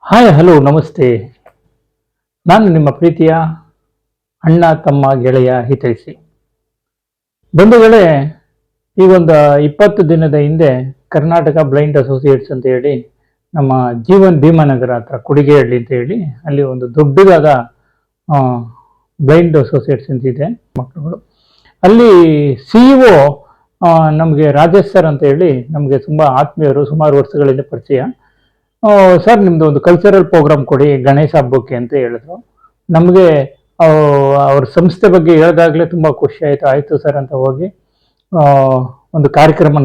Hi hello ನಮಸ್ತೆ. ನಾನು ನಿಮ್ಮ ಪ್ರೀತಿಯ ಅಣ್ಣ ತಮ್ಮ ಗೆಳೆಯ ಹಿತೈಷಿ. ಬಂಧುಗಳೇ, ಈ ಒಂದು 20 ದಿನದ ಹಿಂದೆ ಕರ್ನಾಟಕ ಬ್ಲೈಂಡ್ ಅಸೋಸಿಯೇಟ್ಸ್ ಅಂತ ಹೇಳಿ ನಮ್ಮ ಜೀವನ್ ಭೀಮಾನಗರ ಹತ್ರ ಕುಡಿಗೆಹಳ್ಳಿ ಅಂತ ಹೇಳಿ ಅಲ್ಲಿ ಒಂದು ದೊಡ್ಡದಾದ ಬ್ಲೈಂಡ್ ಅಸೋಸಿಯೇಟ್ಸ್ ಅಂತ ಇದೆ ಮಕ್ಕಳುಗಳು. ಅಲ್ಲಿ CEO ನಮಗೆ ರಾಜೇಶ್ ಸರ್ ಅಂತ ಹೇಳಿ ನಮಗೆ ತುಂಬ ಆತ್ಮೀಯರು, ಸುಮಾರು ವರ್ಷಗಳಿಂದ ಪರಿಚಯ. ಸರ್ ನಿಮ್ಮದು ಒಂದು ಕಲ್ಚರಲ್ ಪ್ರೋಗ್ರಾಮ್ ಕೊಡಿ ಗಣೇಶ ಹಬ್ಬಕ್ಕೆ ಅಂತ ಹೇಳಿದ್ರು. ನಮಗೆ ಅವ್ರ ಸಂಸ್ಥೆ ಬಗ್ಗೆ ಹೇಳಿದಾಗಲೇ ತುಂಬ ಖುಷಿ ಆಯಿತು. ಆಯಿತು ಸರ್ ಅಂತ ಹೋಗಿ ಒಂದು ಕಾರ್ಯಕ್ರಮ,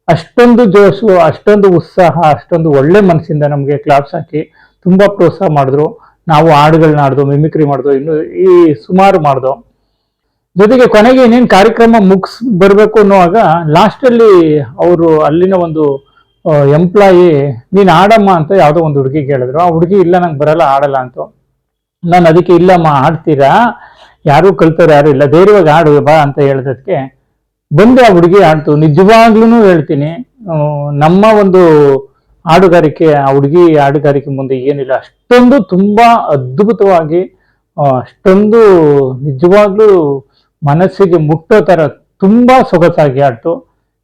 ಅಷ್ಟೊಂದು ಜೋಶು, ಅಷ್ಟೊಂದು ಉತ್ಸಾಹ, ಅಷ್ಟೊಂದು ಒಳ್ಳೆ ಮನಸ್ಸಿಂದ ನಮಗೆ ಕ್ಲಾಪ್ಸ್ ಹಾಕಿ ತುಂಬ ಪ್ರೋತ್ಸಾಹ ಮಾಡಿದ್ರು. ನಾವು ಹಾಡುಗಳನ್ನ ಆಡ್ದು, ಮಿಮಿಕ್ರಿ ಮಾಡ್ದು, ಇನ್ನು ಈ ಸುಮಾರು ಮಾಡ್ದು. ಜೊತೆಗೆ ಕೊನೆಗೆ ಇನ್ನೇನು ಕಾರ್ಯಕ್ರಮ ಮುಗಿಸ್ ಬರಬೇಕು ಅನ್ನುವಾಗ ಲಾಸ್ಟಲ್ಲಿ ಅವರು ಅಲ್ಲಿನ ಒಂದು ಎಂಪ್ಲಾಯಿ, ನೀನು ಆಡಮ್ಮ ಅಂತ ಯಾವುದೋ ಒಂದು ಹುಡುಗಿ ಕೇಳಿದ್ರು. ಆ ಹುಡುಗಿ ಇಲ್ಲ ನಂಗೆ ಬರಲ್ಲ, ಆಡಲ್ಲ ಅಂತ. ನಾನು ಅದಕ್ಕೆ ಇಲ್ಲಮ್ಮ ಆಡ್ತೀರಾ, ಯಾರು ಕಲ್ತವ್ರು ಯಾರು ಇಲ್ಲ, ಧೈರ್ಯವಾಗಿ ಆಡು ಬಾ ಅಂತ ಹೇಳಿದಕ್ಕೆ ಬಂದು ಆ ಹುಡುಗಿ ಆಡ್ತು. ನಿಜವಾಗ್ಲೂ ಹೇಳ್ತೀನಿ, ನಮ್ಮ ಒಂದು ಹಾಡುಗಾರಿಕೆ, ಆ ಹುಡುಗಿ ಹಾಡುಗಾರಿಕೆ ಮುಂದೆ ಏನಿಲ್ಲ. ಅಷ್ಟೊಂದು ತುಂಬಾ ಅದ್ಭುತವಾಗಿ, ಅಷ್ಟೊಂದು ನಿಜವಾಗ್ಲೂ ಮನಸ್ಸಿಗೆ ಮುಟ್ಟೋ ತರ ತುಂಬಾ ಸೊಗಸಾಗಿ ಆಡ್ತು.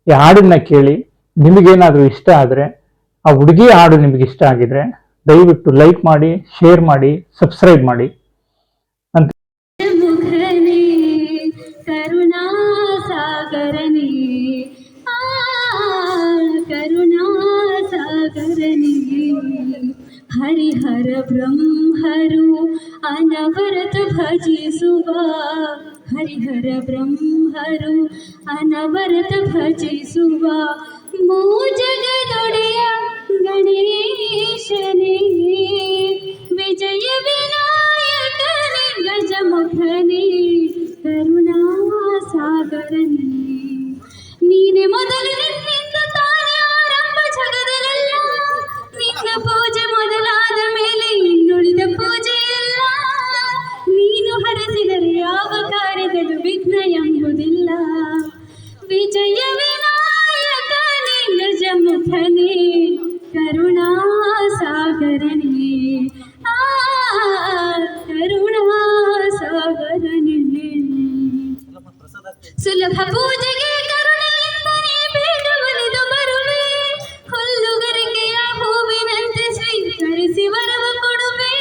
ಈ ಹಾಡನ್ನ ಕೇಳಿ ನಿಮಗೇನಾದ್ರೂ ಇಷ್ಟ ಆದರೆ, ಆ ಹುಡುಗಿ ಹಾಡು ನಿಮಗೆ ಇಷ್ಟ ಆಗಿದ್ರೆ ದಯವಿಟ್ಟು ಲೈಕ್ ಮಾಡಿ, ಶೇರ್ ಮಾಡಿ, ಸಬ್ಸ್ಕ್ರೈಬ್ ಮಾಡಿ ಅಂತ. ಕರುಣಾ ಸಾಗರನಿ, ಕರುಣಾ ಸಾಗರನಿ, ಹರಿಹರ ಬ್ರಹ್ಮರು ಅನವರತ ಭಜಿಸುವ, ಹರಿಹರ ಬ್ರಹ್ಮರು ಅನವರತ ಭಜಿಸುವ ಮೂಜಗದೊಡೆಯ ಗಣೇಶನೇ, ವಿಜಯ ವಿನಾಯಕನೇ, ಗಜಮುಖನೇ, ಕರುಣಾ ಸಾಗರನೇ. ನೀನೆ ಮೊದಲು, ನಿನ್ನಿಂದ ತಾನೇ ಆರಂಭ ಜಗದಲ್ಲೆಲ್ಲ, ನಿನ್ನ ಪೂಜೆ ಮೊದಲಾದ ಮೇಲೆ ಇನ್ನುಳಿದ ಪೂಜೆ ಎಲ್ಲ. ನೀನು ಹರಸಿದರೆ ಯಾವ ಕಾರ್ಯದಲ್ಲೂ ವಿಘ್ನ ಎಂಬುದಿಲ್ಲ. ವಿಜಯ ವಿನಾಯಕನೇ, ಗಜಮುಖನೇ, ಕರುಣಾ ಸಾಗರನೇ, ಕರುಣಾ ಸಾಗರನೇ. ಸುಲಭ ಪೂಜೆಗೆ ಕರುಣೆಯಿಂದಲೇ ಬೇಗ ಒಲಿದು ಬರುವೆ, ಹುಲ್ಲುಗರಿಕೆಯ ಹೂವಿನಂತೆ ಸ್ವೀಕರಿಸಿ ವರವ ಕೊಡುವೆ.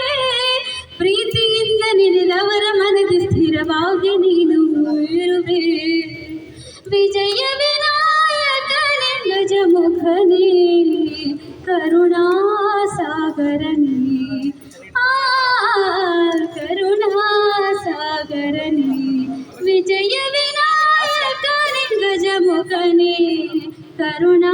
ಪ್ರೀತಿಯಿಂದ ನೆನೆದವರ ಮನದ ಸ್ಥಿರವಾಗಿ ನೀನು ಇರುವೆ. ವಿಜಯ ವಿನಾಯಕನೇ, ಗಜಮುಖನೇ, ಕರುಣಾ ಸಾಗರನೇ, ಕರುಣಾ ಸಾಗರನೇ. ವಿಜಯ ವಿನಾಯಕನೇ, ಗಜಮುಖನೇ, ಕರುಣಾ